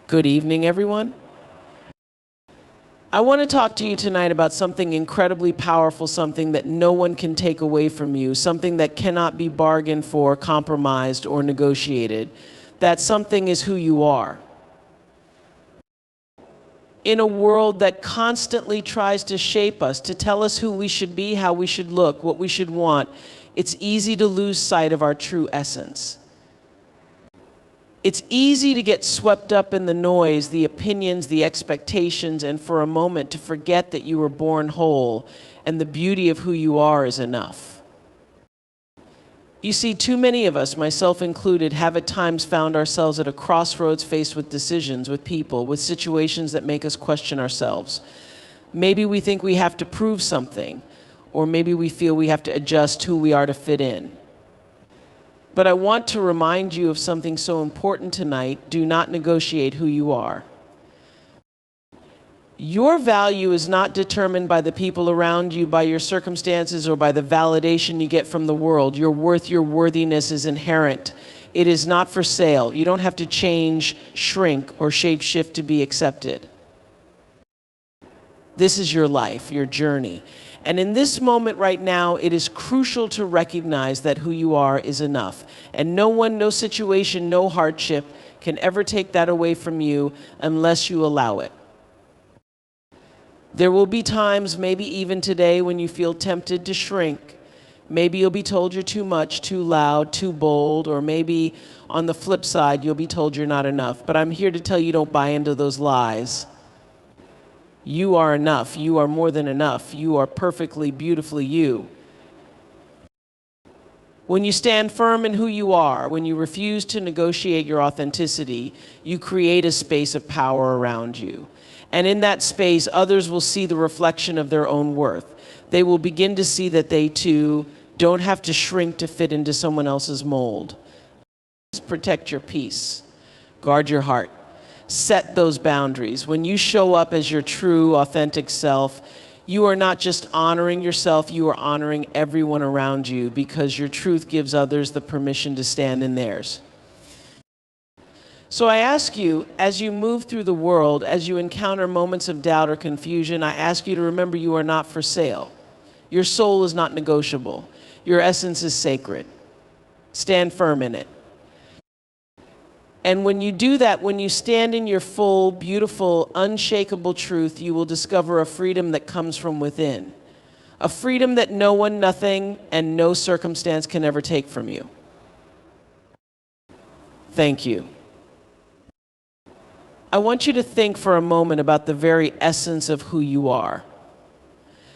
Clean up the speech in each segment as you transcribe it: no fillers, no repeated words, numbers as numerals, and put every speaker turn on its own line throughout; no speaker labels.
Good evening, everyone. I want to talk to you tonight about something incredibly powerful, something that no one can take away from you, something that cannot be bargained for, compromised, or negotiated. That something is who you are. In a world that constantly tries to shape us, to tell us who we should be, how we should look, what we should want, it's easy to lose sight of our true essence. It's easy to get swept up in the noise, the opinions, the expectations, and for a moment to forget that you were born whole and the beauty of who you are is enough. You see, too many of us, myself included, have at times found ourselves at a crossroads faced with decisions, with people, with situations that make us question ourselves. Maybe we think we have to prove something, or maybe we feel we have to adjust who we are to fit in. But I want to remind you of something so important tonight. Do not negotiate who you are. Your value is not determined by the people around you, by your circumstances, or by the validation you get from the world. Your worth, your worthiness is inherent. It is not for sale. You don't have to change, shrink, or shape-shift to be accepted. This is your life, your journey. And in this moment right now, it is crucial to recognize that who you are is enough. And no one, no situation, no hardship can ever take that away from you unless you allow it. There will be times, maybe even today, when you feel tempted to shrink. Maybe you'll be told you're too much, too loud, too bold, or maybe on the flip side, you'll be told you're not enough. But I'm here to tell you, don't buy into those lies. You are enough. You are more than enough. You are perfectly, beautifully you. When you stand firm in who you are, when you refuse to negotiate your authenticity, you create a space of power around you. And in that space, others will see the reflection of their own worth. They will begin to see that they too don't have to shrink to fit into someone else's mold. Protect your peace. Guard your heart. Set those boundaries. When you show up as your true, authentic self, you are not just honoring yourself, you are honoring everyone around you, because your truth gives others the permission to stand in theirs. So I ask you, as you move through the world, as you encounter moments of doubt or confusion, I ask you to remember you are not for sale. Your soul is not negotiable. Your essence is sacred. Stand firm in it. And when you do that, when you stand in your full, beautiful, unshakable truth, you will discover a freedom that comes from within. A freedom that no one, nothing, and no circumstance can ever take from you. Thank you. I want you to think for a moment about the very essence of who you are.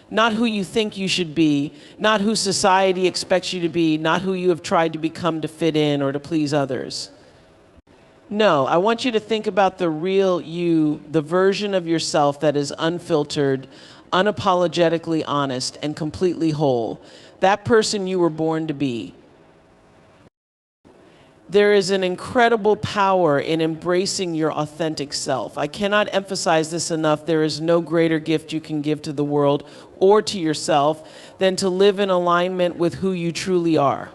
Not who you think you should be, not who society expects you to be, not who you have tried to become to fit in or to please others. No, I want you to think about the real you, the version of yourself that is unfiltered, unapologetically honest, and completely whole. That person you were born to be. There is an incredible power in embracing your authentic self. I cannot emphasize this enough. There is no greater gift you can give to the world or to yourself than to live in alignment with who you truly are.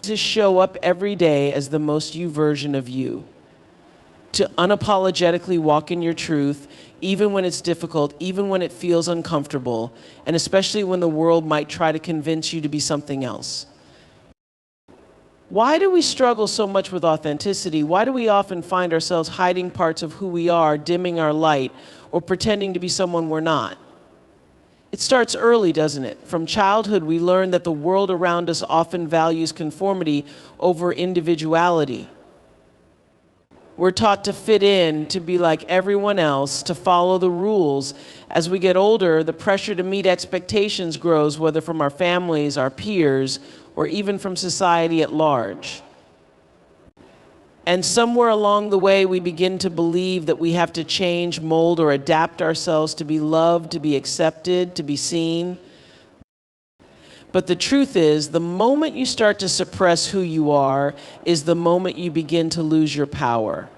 To show up every day as the most you version of you. To unapologetically walk in your truth, even when it's difficult, even when it feels uncomfortable, and especially when the world might try to convince you to be something else. Why do we struggle so much with authenticity? Why do we often find ourselves hiding parts of who we are, dimming our light, or pretending to be someone we're not? It starts early, doesn't it? From childhood, we learn that the world around us often values conformity over individuality. We're taught to fit in, to be like everyone else, to follow the rules. As we get older, the pressure to meet expectations grows, whether from our families, our peers, or even from society at large. And somewhere along the way, we begin to believe that we have to change, mold, or adapt ourselves to be loved, to be accepted, to be seen. But the truth is, the moment you start to suppress who you are is the moment you begin to lose your power.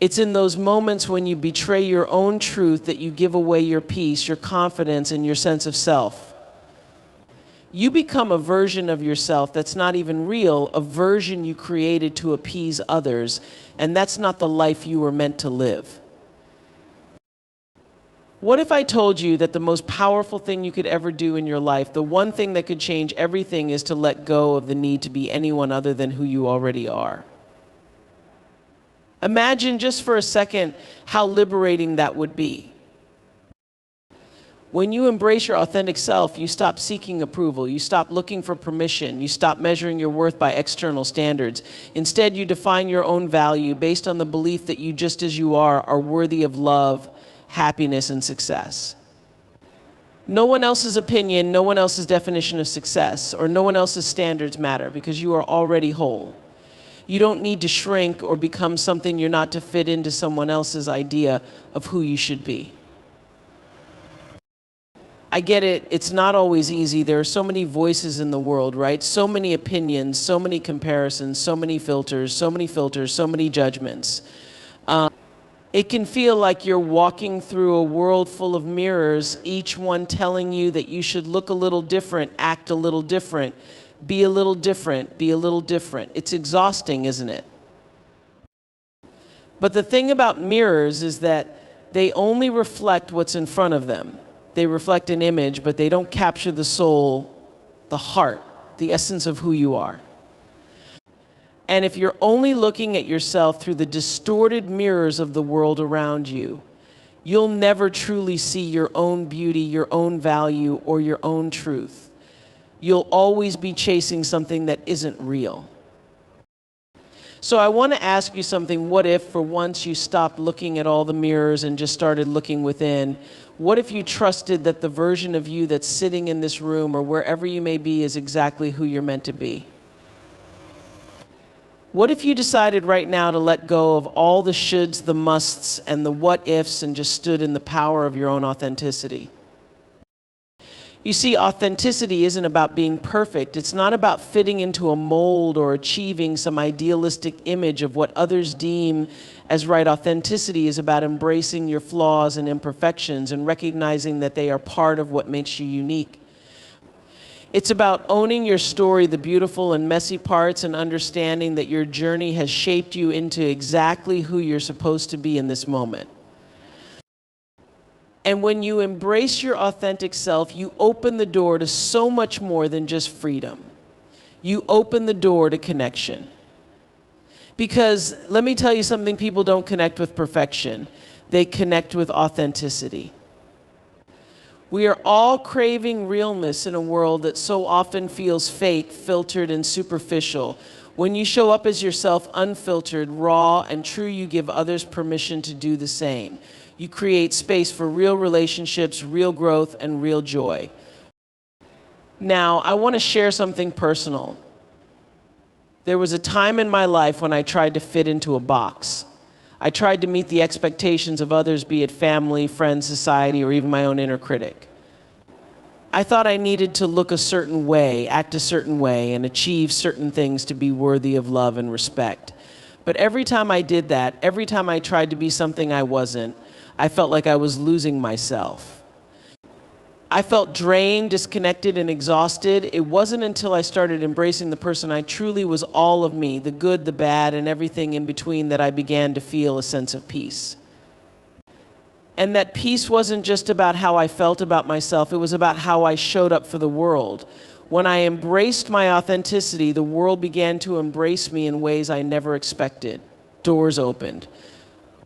It's in those moments when you betray your own truth that you give away your peace, your confidence, and your sense of self. You become a version of yourself that's not even real, a version you created to appease others, and that's not the life you were meant to live. What if I told you that the most powerful thing you could ever do in your life, the one thing that could change everything, is to let go of the need to be anyone other than who you already are? Imagine just for a second how liberating that would be. When you embrace your authentic self, you stop seeking approval, you stop looking for permission, you stop measuring your worth by external standards. Instead, you define your own value based on the belief that you, just as you are worthy of love, happiness, and success. No one else's opinion, no one else's definition of success, or no one else's standards matter, because you are already whole. You don't need to shrink or become something you're not to fit into someone else's idea of who you should be. I get it, it's not always easy. There are so many voices in the world, right? So many opinions, so many comparisons, so many filters, so many judgments. It can feel like you're walking through a world full of mirrors, each one telling you that you should look a little different, act a little different, be a little different, be a little different. It's exhausting, isn't it? But the thing about mirrors is that they only reflect what's in front of them. They reflect an image, but they don't capture the soul, the heart, the essence of who you are. And if you're only looking at yourself through the distorted mirrors of the world around you, you'll never truly see your own beauty, your own value, or your own truth. You'll always be chasing something that isn't real. So I want to ask you something. What if for once you stopped looking at all the mirrors and just started looking within? What if you trusted that the version of you that's sitting in this room or wherever you may be is exactly who you're meant to be? What if you decided right now to let go of all the shoulds, the musts, and the what ifs and just stood in the power of your own authenticity? You see, authenticity isn't about being perfect. It's not about fitting into a mold or achieving some idealistic image of what others deem as right. Authenticity is about embracing your flaws and imperfections and recognizing that they are part of what makes you unique. It's about owning your story, the beautiful and messy parts, and understanding that your journey has shaped you into exactly who you're supposed to be in this moment. And when you embrace your authentic self, you open the door to so much more than just freedom. You open the door to connection. Because let me tell you something, people don't connect with perfection. They connect with authenticity. We are all craving realness in a world that so often feels fake, filtered, and superficial. When you show up as yourself, unfiltered, raw, and true, you give others permission to do the same. You create space for real relationships, real growth, and real joy. Now, I want to share something personal. There was a time in my life when I tried to fit into a box. I tried to meet the expectations of others, be it family, friends, society, or even my own inner critic. I thought I needed to look a certain way, act a certain way, and achieve certain things to be worthy of love and respect. But every time I did that, every time I tried to be something I wasn't, I felt like I was losing myself. I felt drained, disconnected, and exhausted. It wasn't until I started embracing the person I truly was, all of me, the good, the bad, and everything in between, that I began to feel a sense of peace. And that peace wasn't just about how I felt about myself, it was about how I showed up for the world. When I embraced my authenticity, the world began to embrace me in ways I never expected. Doors opened.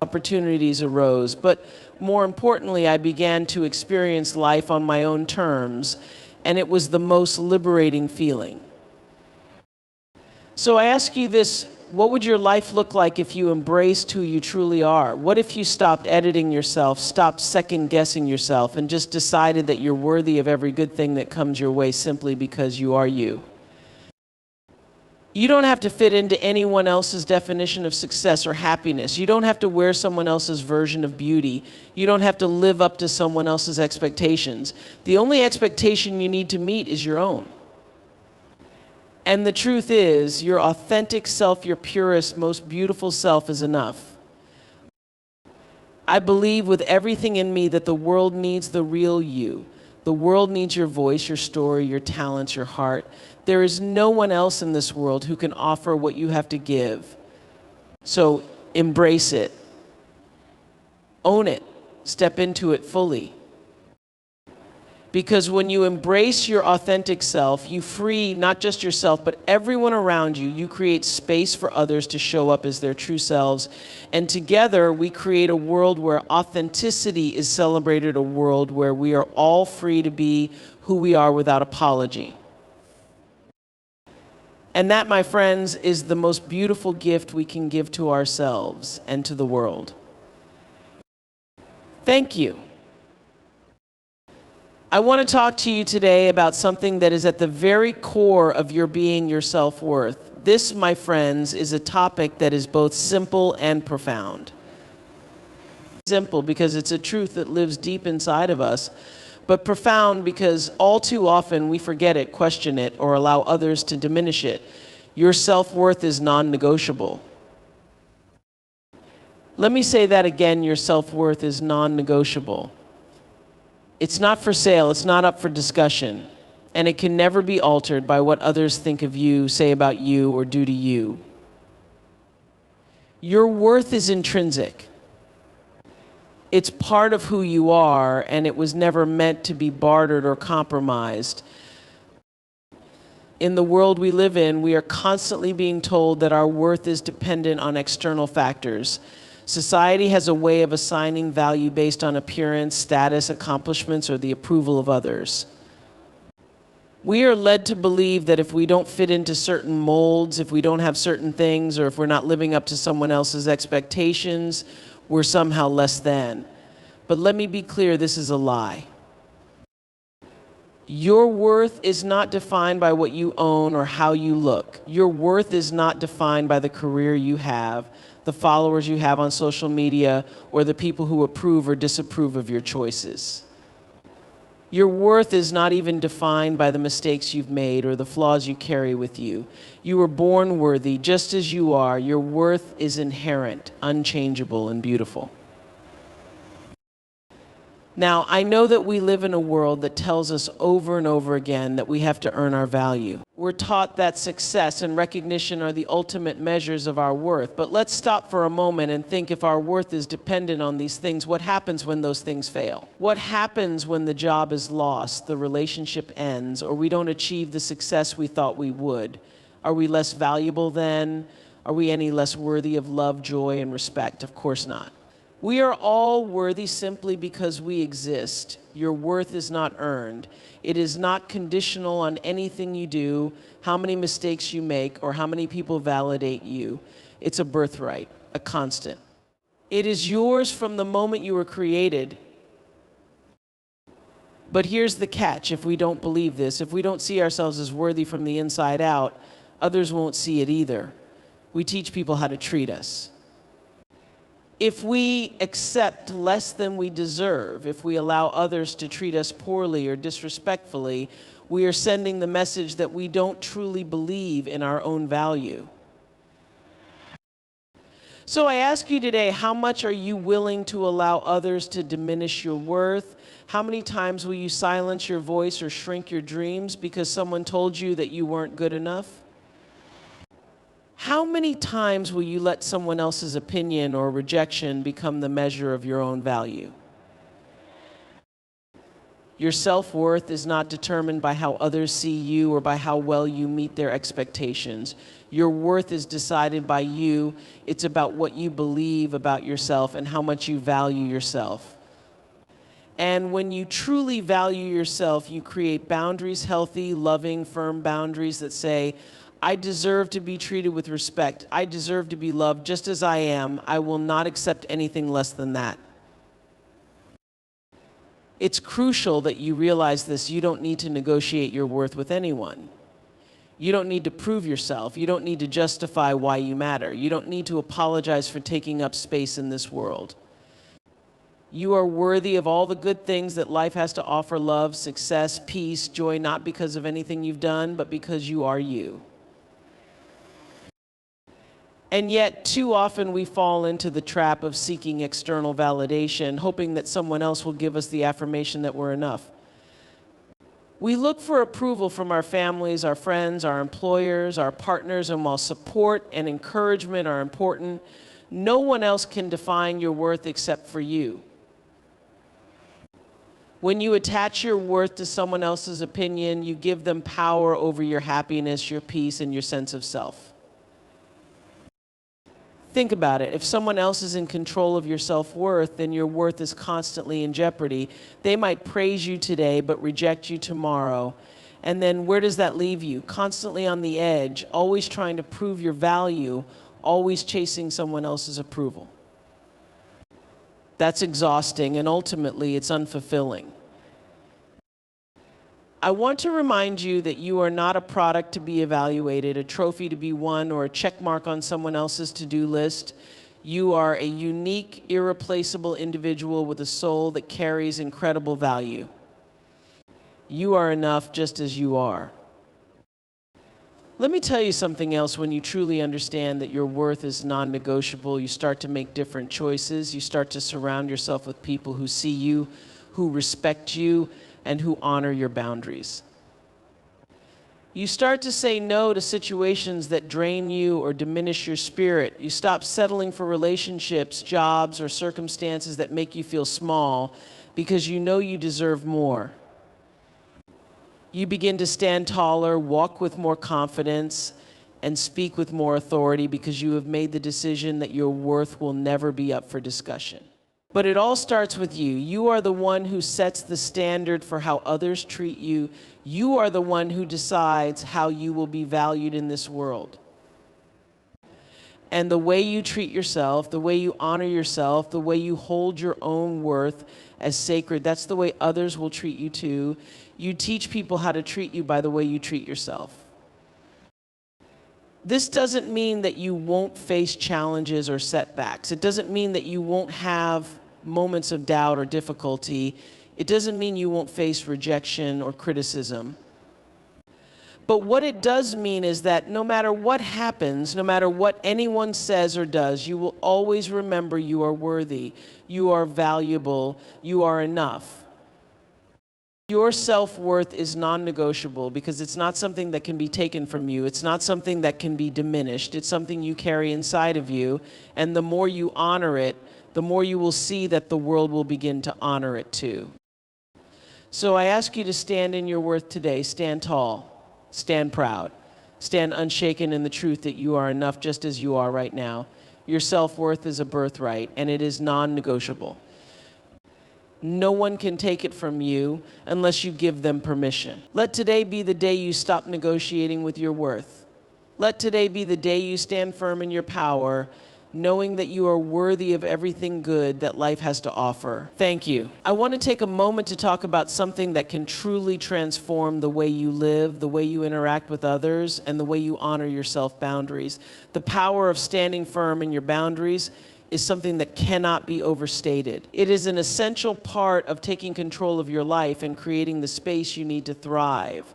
Opportunities arose, but more importantly, I began to experience life on my own terms, and it was the most liberating feeling. So I ask you this, what would your life look like if you embraced who you truly are? What if you stopped editing yourself, stopped second-guessing yourself, and just decided that you're worthy of every good thing that comes your way simply because you are you? You don't have to fit into anyone else's definition of success or happiness. You don't have to wear someone else's version of beauty. You don't have to live up to someone else's expectations. The only expectation you need to meet is your own. And the truth is, your authentic self, your purest, most beautiful self is enough. I believe with everything in me that the world needs the real you. The world needs your voice, your story, your talents, your heart. There is no one else in this world who can offer what you have to give. So embrace it. Own it. Step into it fully. Because when you embrace your authentic self, you free not just yourself, but everyone around you. You create space for others to show up as their true selves. And together, we create a world where authenticity is celebrated, a world where we are all free to be who we are without apology. And that, my friends, is the most beautiful gift we can give to ourselves and to the world. Thank you. I want to talk to you today about something that is at the very core of your being, your self-worth. This, my friends, is a topic that is both simple and profound. Simple because it's a truth that lives deep inside of us, but profound because all too often we forget it, question it, or allow others to diminish it. Your self-worth is non-negotiable. Let me say that again, your self-worth is non-negotiable. It's not for sale, it's not up for discussion, and it can never be altered by what others think of you, say about you, or do to you. Your worth is intrinsic. It's part of who you are, and it was never meant to be bartered or compromised. In the world we live in, we are constantly being told that our worth is dependent on external factors. Society has a way of assigning value based on appearance, status, accomplishments, or the approval of others. We are led to believe that if we don't fit into certain molds, if we don't have certain things, or if we're not living up to someone else's expectations, we're somehow less than. But let me be clear, this is a lie. Your worth is not defined by what you own or how you look. Your worth is not defined by the career you have, the followers you have on social media, or the people who approve or disapprove of your choices. Your worth is not even defined by the mistakes you've made or the flaws you carry with you. You were born worthy just as you are. Your worth is inherent, unchangeable, and beautiful. Now, I know that we live in a world that tells us over and over again that we have to earn our value. We're taught that success and recognition are the ultimate measures of our worth. But let's stop for a moment and think, if our worth is dependent on these things, what happens when those things fail? What happens when the job is lost, the relationship ends, or we don't achieve the success we thought we would? Are we less valuable then? Are we any less worthy of love, joy, and respect? Of course not. We are all worthy simply because we exist. Your worth is not earned. It is not conditional on anything you do, how many mistakes you make, or how many people validate you. It's a birthright, a constant. It is yours from the moment you were created. But here's the catch: if we don't believe this, if we don't see ourselves as worthy from the inside out, others won't see it either. We teach people how to treat us. If we accept less than we deserve, if we allow others to treat us poorly or disrespectfully, we are sending the message that we don't truly believe in our own value. So I ask you today, how much are you willing to allow others to diminish your worth? How many times will you silence your voice or shrink your dreams because someone told you that you weren't good enough? How many times will you let someone else's opinion or rejection become the measure of your own value? Your self-worth is not determined by how others see you or by how well you meet their expectations. Your worth is decided by you. It's about what you believe about yourself and how much you value yourself. And when you truly value yourself, you create boundaries, healthy, loving, firm boundaries that say, I deserve to be treated with respect. I deserve to be loved just as I am. I will not accept anything less than that. It's crucial that you realize this. You don't need to negotiate your worth with anyone. You don't need to prove yourself. You don't need to justify why you matter. You don't need to apologize for taking up space in this world. You are worthy of all the good things that life has to offer: love, success, peace, joy, not because of anything you've done, but because you are you. And yet, too often we fall into the trap of seeking external validation, hoping that someone else will give us the affirmation that we're enough. We look for approval from our families, our friends, our employers, our partners, and while support and encouragement are important, no one else can define your worth except for you. When you attach your worth to someone else's opinion, you give them power over your happiness, your peace, and your sense of self. Think about it. If someone else is in control of your self-worth, then your worth is constantly in jeopardy. They might praise you today, but reject you tomorrow. And then where does that leave you? Constantly on the edge, always trying to prove your value, always chasing someone else's approval. That's exhausting, and ultimately it's unfulfilling. I want to remind you that you are not a product to be evaluated, a trophy to be won, or a check mark on someone else's to-do list. You are a unique, irreplaceable individual with a soul that carries incredible value. You are enough just as you are. Let me tell you something else. When you truly understand that your worth is non-negotiable, you start to make different choices. You start to surround yourself with people who see you, who respect you, and who honor your boundaries. You start to say no to situations that drain you or diminish your spirit. You stop settling for relationships, jobs, or circumstances that make you feel small because you know you deserve more. You begin to stand taller, walk with more confidence, and speak with more authority because you have made the decision that your worth will never be up for discussion. But it all starts with you. You are the one who sets the standard for how others treat you. You are the one who decides how you will be valued in this world. And the way you treat yourself, the way you honor yourself, the way you hold your own worth as sacred, that's the way others will treat you too. You teach people how to treat you by the way you treat yourself. This doesn't mean that you won't face challenges or setbacks. It doesn't mean that you won't have moments of doubt or difficulty. It doesn't mean you won't face rejection or criticism. But what it does mean is that no matter what happens, no matter what anyone says or does, you will always remember you are worthy, you are valuable, you are enough. Your self-worth is non-negotiable because it's not something that can be taken from you. It's not something that can be diminished. It's something you carry inside of you. And the more you honor it, the more you will see that the world will begin to honor it too. So I ask you to stand in your worth today. Stand tall. Stand proud. Stand unshaken in the truth that you are enough just as you are right now. Your self-worth is a birthright, and it is non-negotiable. No one can take it from you unless you give them permission. Let today be the day you stop negotiating with your worth. Let today be the day you stand firm in your power, knowing that you are worthy of everything good that life has to offer. Thank you. I want to take a moment to talk about something that can truly transform the way you live, the way you interact with others, and the way you honor your self-boundaries. The power of standing firm in your boundaries is something that cannot be overstated. It is an essential part of taking control of your life and creating the space you need to thrive.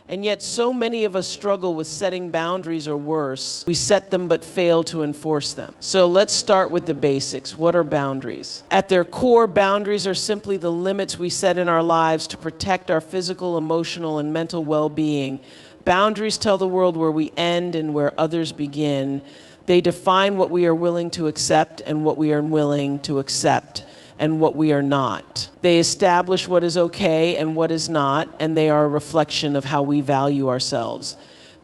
And yet so many of us struggle with setting boundaries, or worse, we set them but fail to enforce them. So let's start with the basics. What are boundaries? At their core, boundaries are simply the limits we set in our lives to protect our physical, emotional, and mental well-being. Boundaries tell the world where we end and where others begin. They define what we are willing to accept and what we are unwilling to accept, and what we are not. They establish what is okay and what is not, and they are a reflection of how we value ourselves.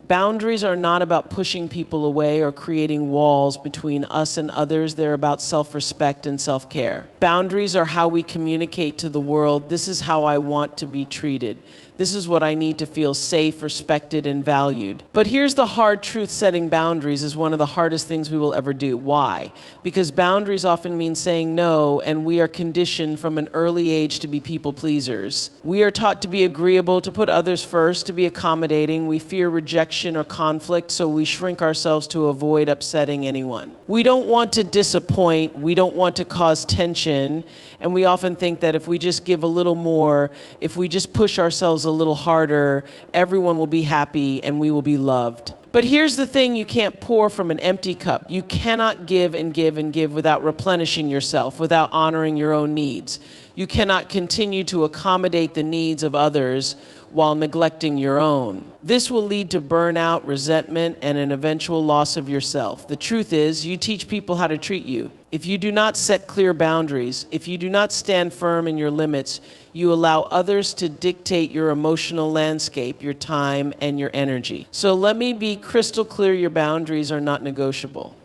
Boundaries are not about pushing people away or creating walls between us and others. They're about self-respect and self-care. Boundaries are how we communicate to the world, this is how I want to be treated. This is what I need to feel safe, respected, and valued. But here's the hard truth. Setting boundaries is one of the hardest things we will ever do. Why? Because boundaries often mean saying no, and we are conditioned from an early age to be people pleasers. We are taught to be agreeable, to put others first, to be accommodating. We fear rejection or conflict, so we shrink ourselves to avoid upsetting anyone. We don't want to disappoint. We don't want to cause tension. And we often think that if we just give a little more, if we just push ourselves a little harder, everyone will be happy and we will be loved. But But here's the thing, you can't pour from an empty cup. You cannot give and give and give without replenishing yourself, without honoring your own needs. You cannot continue to accommodate the needs of others while neglecting your own. This will lead to burnout, resentment, and an eventual loss of yourself. The truth is, you teach people how to treat you. If you do not set clear boundaries, if you do not stand firm in your limits, you allow others to dictate your emotional landscape, your time, and your energy. So let me be crystal clear, your boundaries are not negotiable.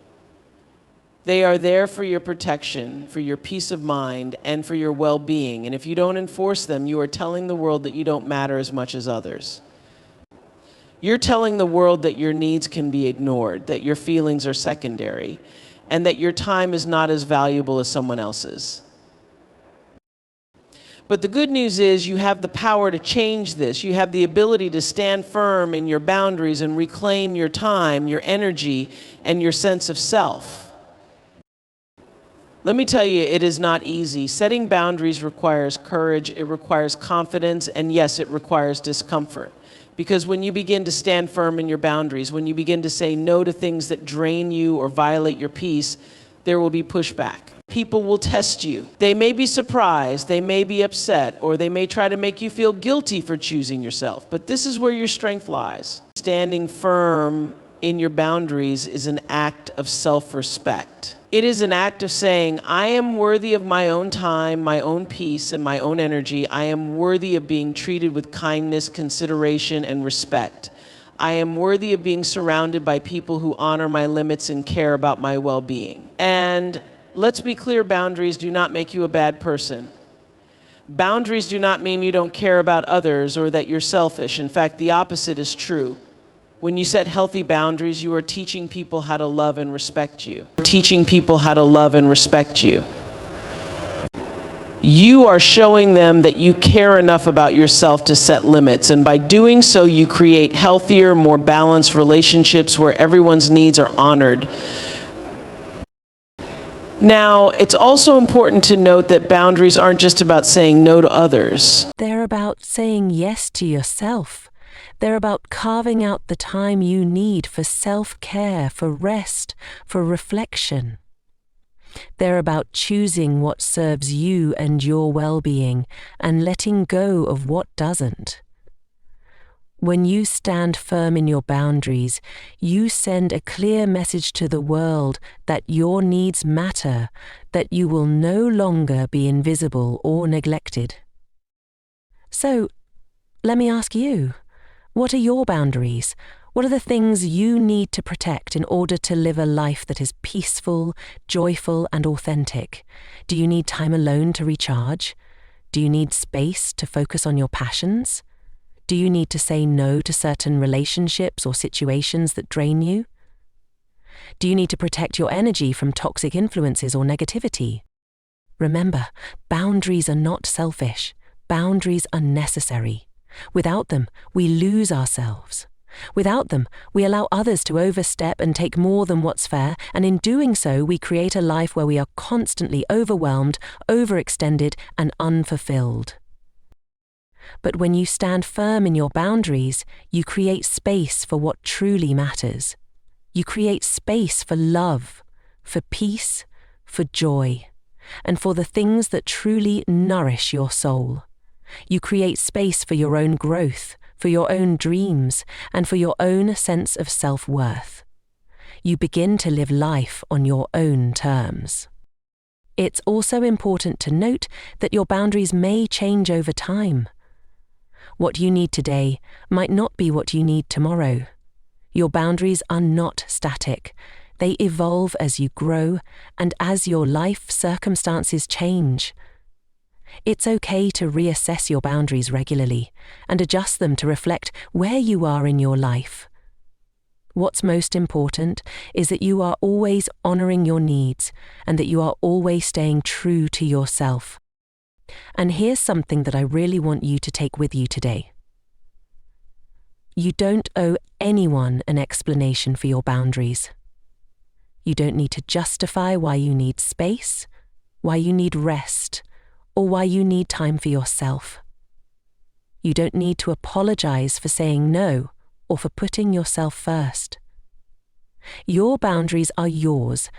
They are there for your protection, for your peace of mind, and for your well-being. And if you don't enforce them, you are telling the world that you don't matter as much as others. You're telling the world that your needs can be ignored, that your feelings are secondary, and that your time is not as valuable as someone else's. But the good news is you have the power to change this. You have the ability to stand firm in your boundaries and reclaim your time, your energy, and your sense of self. Let me tell you, it is not easy. Setting boundaries requires courage, it requires confidence, and yes, it requires discomfort. Because when you begin to stand firm in your boundaries, when you begin to say no to things that drain you or violate your peace, there will be pushback. People will test you. They may be surprised, they may be upset, or they may try to make you feel guilty for choosing yourself. But this is where your strength lies. Standing firm in your boundaries is an act of self-respect. It is an act of saying, I am worthy of my own time, my own peace, and my own energy. I am worthy of being treated with kindness, consideration, and respect. I am worthy of being surrounded by people who honor my limits and care about my well-being. And let's be clear, boundaries do not make you a bad person. Boundaries do not mean you don't care about others or that you're selfish. In fact, the opposite is true. When you set healthy boundaries, you are teaching people how to love and respect you. Teaching people how to love and respect you. You are showing them that you care enough about yourself to set limits, and by doing so, you create healthier, more balanced relationships where everyone's needs are honored. Now, it's also important to note that boundaries aren't just about saying no to others.
They're about saying yes to yourself. They're about carving out the time you need for self-care, for rest, for reflection. They're about choosing what serves you and your well-being and letting go of what doesn't. When you stand firm in your boundaries, you send a clear message to the world that your needs matter, that you will no longer be invisible or neglected. So, let me ask you, what are your boundaries? What are the things you need to protect in order to live a life that is peaceful, joyful, and authentic? Do you need time alone to recharge? Do you need space to focus on your passions? Do you need to say no to certain relationships or situations that drain you? Do you need to protect your energy from toxic influences or negativity? Remember, boundaries are not selfish. Boundaries are necessary. Without them, we lose ourselves. Without them, we allow others to overstep and take more than what's fair, and in doing so, we create a life where we are constantly overwhelmed, overextended, and unfulfilled. But when you stand firm in your boundaries, you create space for what truly matters. You create space for love, for peace, for joy, and for the things that truly nourish your soul. You create space for your own growth, for your own dreams, and for your own sense of self-worth. You begin to live life on your own terms. It's also important to note that your boundaries may change over time. What you need today might not be what you need tomorrow. Your boundaries are not static. They evolve as you grow and as your life circumstances change. It's okay to reassess your boundaries regularly and adjust them to reflect where you are in your life. What's most important is that you are always honoring your needs and that you are always staying true to yourself. And here's something that I really want you to take with you today. You don't owe anyone an explanation for your boundaries. You don't need to justify why you need space, why you need rest, or why you need time for yourself. You don't need to apologize for saying no or for putting yourself first. Your boundaries are yours,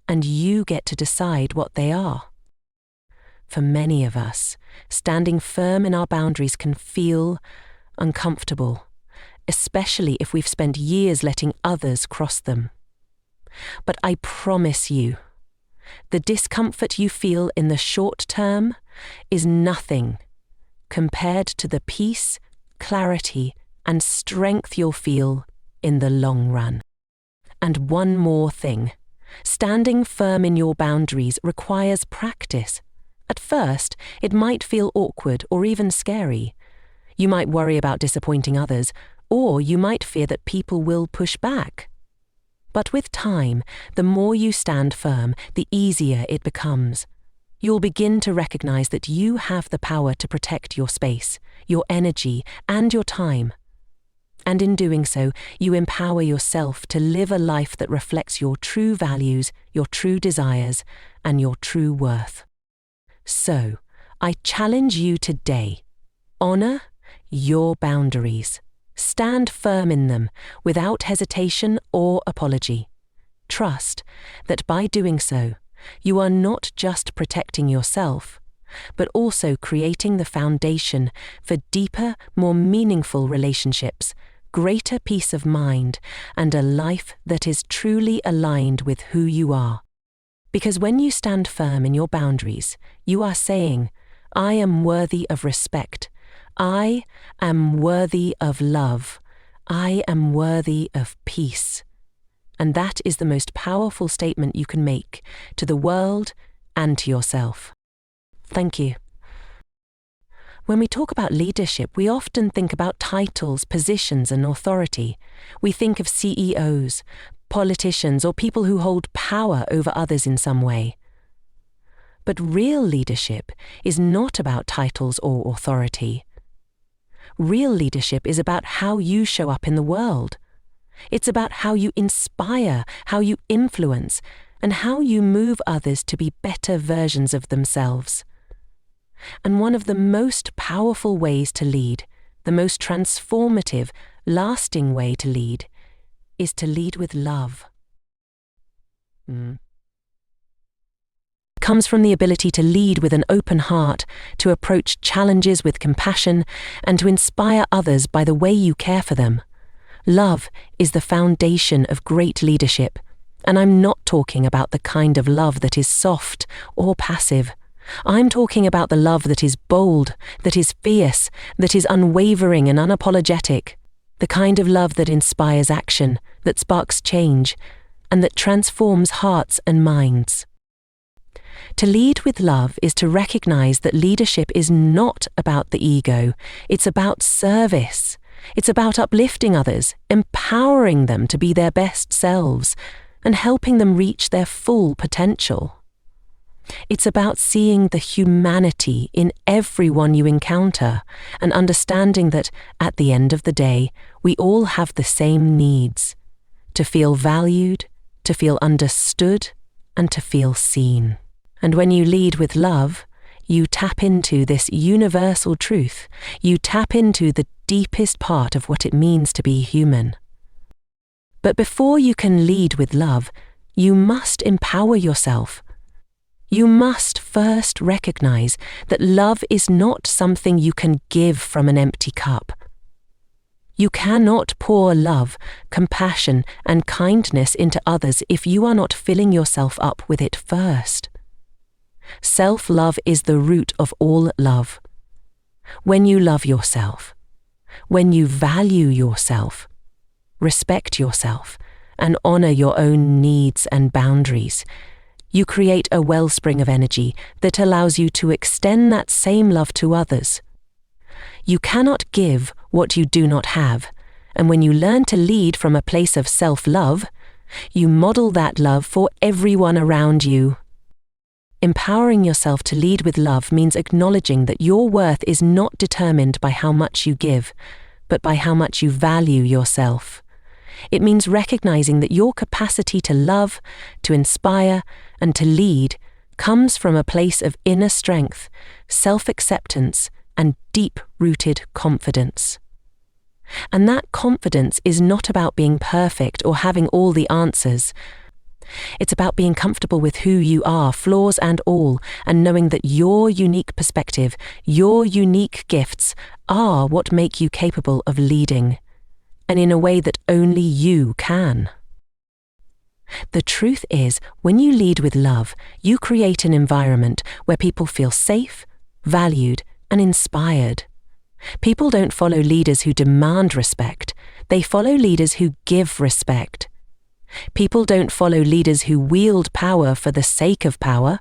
and you get to decide what they are. For many of us, standing firm in our boundaries can feel uncomfortable, especially if we've spent years letting others cross them. But I promise you, the discomfort you feel in the short term is nothing compared to the peace, clarity, and strength you'll feel in the long run. And one more thing, standing firm in your boundaries requires practice. At first, it might feel awkward or even scary. You might worry about disappointing others, or you might fear that people will push back. But with time, the more you stand firm, the easier it becomes. You'll begin to recognize that you have the power to protect your space, your energy, and your time. And in doing so, you empower yourself to live a life that reflects your true values, your true desires, and your true worth. So, I challenge you today. Honor your boundaries. Stand firm in them without hesitation or apology. Trust that by doing so, you are not just protecting yourself, but also creating the foundation for deeper, more meaningful relationships, greater peace of mind, and a life that is truly aligned with who you are. Because when you stand firm in your boundaries, you are saying, I am worthy of respect. I am worthy of love. I am worthy of peace. And that is the most powerful statement you can make to the world and to yourself. Thank you. When we talk about leadership, we often think about titles, positions, and authority. We think of CEOs, politicians, or people who hold power over others in some way. But real leadership is not about titles or authority. Real leadership is about how you show up in the world. It's about how you inspire, how you influence, and how you move others to be better versions of themselves. And one of the most powerful ways to lead, the most transformative, lasting way to lead, is to lead with love. Comes from the ability to lead with an open heart, to approach challenges with compassion, and to inspire others by the way you care for them. Love is the foundation of great leadership, and I'm not talking about the kind of love that is soft or passive. I'm talking about the love that is bold, that is fierce, that is unwavering and unapologetic, the kind of love that inspires action, that sparks change, and that transforms hearts and minds. To lead with love is to recognize that leadership is not about the ego, it's about service. It's about uplifting others, empowering them to be their best selves, and helping them reach their full potential. It's about seeing the humanity in everyone you encounter and understanding that, at the end of the day, we all have the same needs: to feel valued, to feel understood, and to feel seen. And when you lead with love, you tap into this universal truth. You tap into the deepest part of what it means to be human. But before you can lead with love, you must empower yourself. You must first recognize that love is not something you can give from an empty cup. You cannot pour love, compassion, and kindness into others if you are not filling yourself up with it first. Self-love is the root of all love. When you love yourself, when you value yourself, respect yourself, and honor your own needs and boundaries, you create a wellspring of energy that allows you to extend that same love to others. You cannot give what you do not have, and when you learn to lead from a place of self-love, you model that love for everyone around you. Empowering yourself to lead with love means acknowledging that your worth is not determined by how much you give, but by how much you value yourself. It means recognizing that your capacity to love, to inspire, and to lead comes from a place of inner strength, self-acceptance, and deep-rooted confidence. And that confidence is not about being perfect or having all the answers. It's about being comfortable with who you are, flaws and all, and knowing that your unique perspective, your unique gifts are what make you capable of leading, and in a way that only you can. The truth is, when you lead with love, you create an environment where people feel safe, valued, and inspired. People don't follow leaders who demand respect. They follow leaders who give respect. People don't follow leaders who wield power for the sake of power.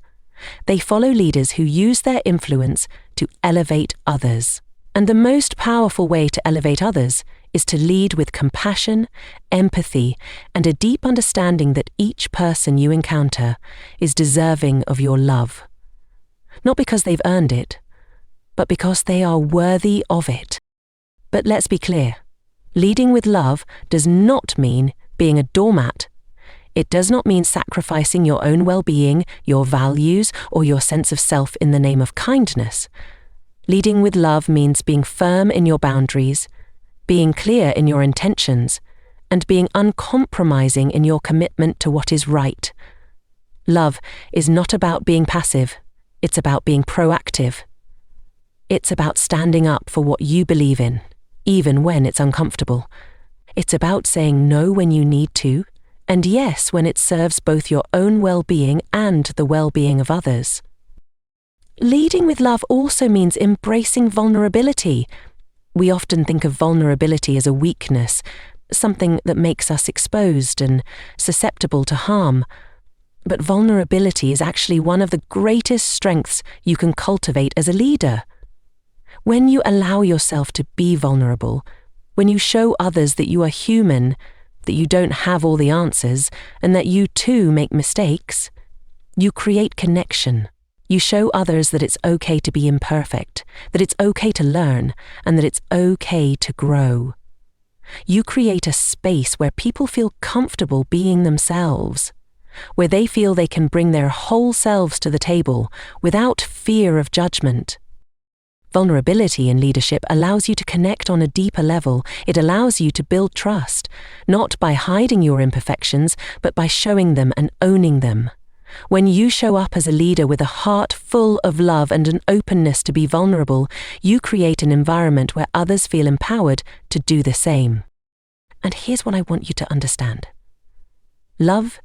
They follow leaders who use their influence to elevate others. And the most powerful way to elevate others is to lead with compassion, empathy, and a deep understanding that each person you encounter is deserving of your love. Not because they've earned it, but because they are worthy of it. But let's be clear, leading with love does not mean being a doormat. It does not mean sacrificing your own well-being, your values, or your sense of self in the name of kindness. Leading with love means being firm in your boundaries, being clear in your intentions, and being uncompromising in your commitment to what is right. Love is not about being passive, it's about being proactive. It's about standing up for what you believe in, even when it's uncomfortable. It's about saying no when you need to, and yes when it serves both your own well-being and the well-being of others. Leading with love also means embracing vulnerability. We often think of vulnerability as a weakness, something that makes us exposed and susceptible to harm. But vulnerability is actually one of the greatest strengths you can cultivate as a leader. When you allow yourself to be vulnerable, when you show others that you are human, that you don't have all the answers, and that you too make mistakes, you create connection. You show others that it's okay to be imperfect, that it's okay to learn, and that it's okay to grow. You create a space where people feel comfortable being themselves, where they feel they can bring their whole selves to the table without fear of judgment. Vulnerability in leadership allows you to connect on a deeper level. It allows you to build trust, not by hiding your imperfections, but by showing them and owning them. When you show up as a leader with a heart full of love and an openness to be vulnerable, you create an environment where others feel empowered to do the same. And here's what I want you to understand. Love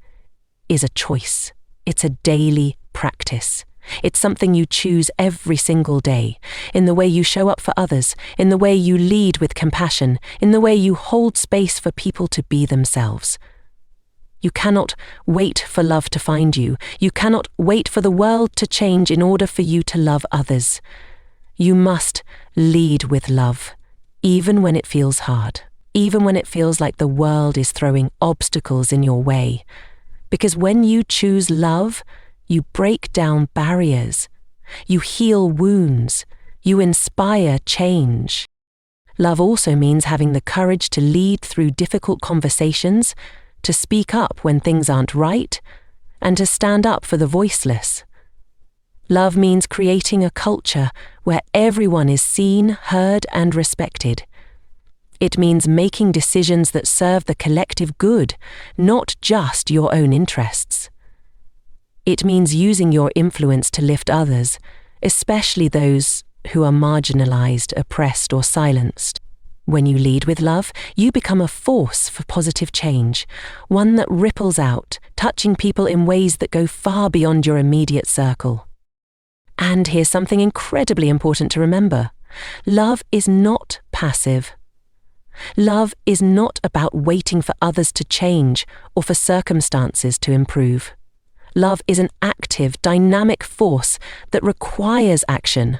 is a choice. It's a daily practice. It's something you choose every single day, in the way you show up for others, in the way you lead with compassion, in the way you hold space for people to be themselves. You cannot wait for love to find you. You cannot wait for the world to change in order for you to love others. You must lead with love, even when it feels hard, even when it feels like the world is throwing obstacles in your way. Because when you choose love, you break down barriers, you heal wounds, you inspire change. Love also means having the courage to lead through difficult conversations, to speak up when things aren't right, and to stand up for the voiceless. Love means creating a culture where everyone is seen, heard, and respected. It means making decisions that serve the collective good, not just your own interests. It means using your influence to lift others, especially those who are marginalized, oppressed, or silenced. When you lead with love, you become a force for positive change, one that ripples out, touching people in ways that go far beyond your immediate circle. And here's something incredibly important to remember. Love is not passive. Love is not about waiting for others to change or for circumstances to improve. Love is an active, dynamic force that requires action.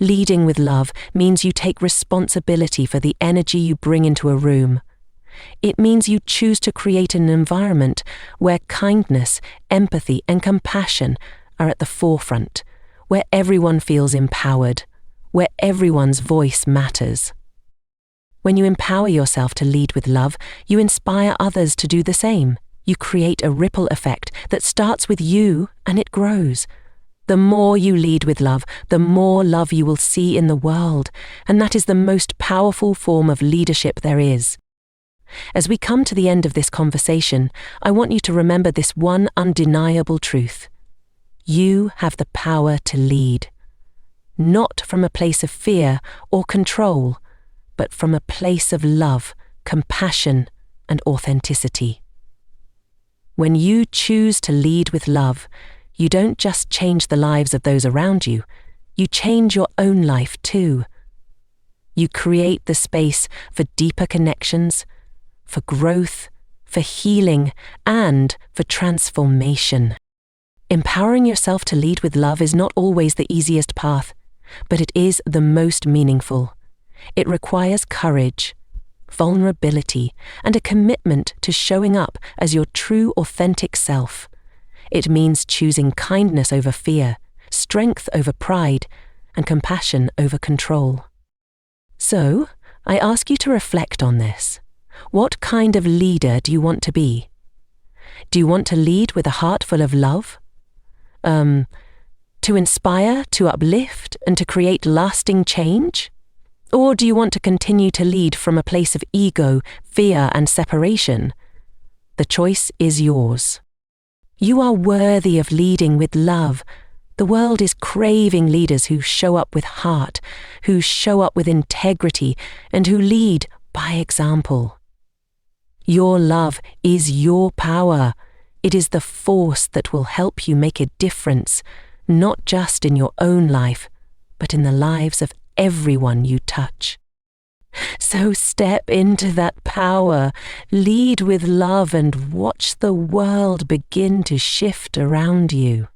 Leading with love means you take responsibility for the energy you bring into a room. It means you choose to create an environment where kindness, empathy, and compassion are at the forefront, where everyone feels empowered, where everyone's voice matters. When you empower yourself to lead with love, you inspire others to do the same. You create a ripple effect that starts with you and it grows. The more you lead with love, the more love you will see in the world, and that is the most powerful form of leadership there is. As we come to the end of this conversation, I want you to remember this one undeniable truth. You have the power to lead, not from a place of fear or control, but from a place of love, compassion, and authenticity. When you choose to lead with love, you don't just change the lives of those around you, you change your own life too. You create the space for deeper connections, for growth, for healing, and for transformation. Empowering yourself to lead with love is not always the easiest path, but it is the most meaningful. It requires courage, vulnerability, and a commitment to showing up as your true, authentic self. It means choosing kindness over fear, strength over pride, and compassion over control. So, I ask you to reflect on this. What kind of leader do you want to be? Do you want to lead with a heart full of love? To inspire, to uplift, and to create lasting change? Or do you want to continue to lead from a place of ego, fear, and separation? The choice is yours. You are worthy of leading with love. The world is craving leaders who show up with heart, who show up with integrity, and who lead by example. Your love is your power. It is the force that will help you make a difference, not just in your own life, but in the lives of everyone you touch. So step into that power, lead with love, and watch the world begin to shift around you.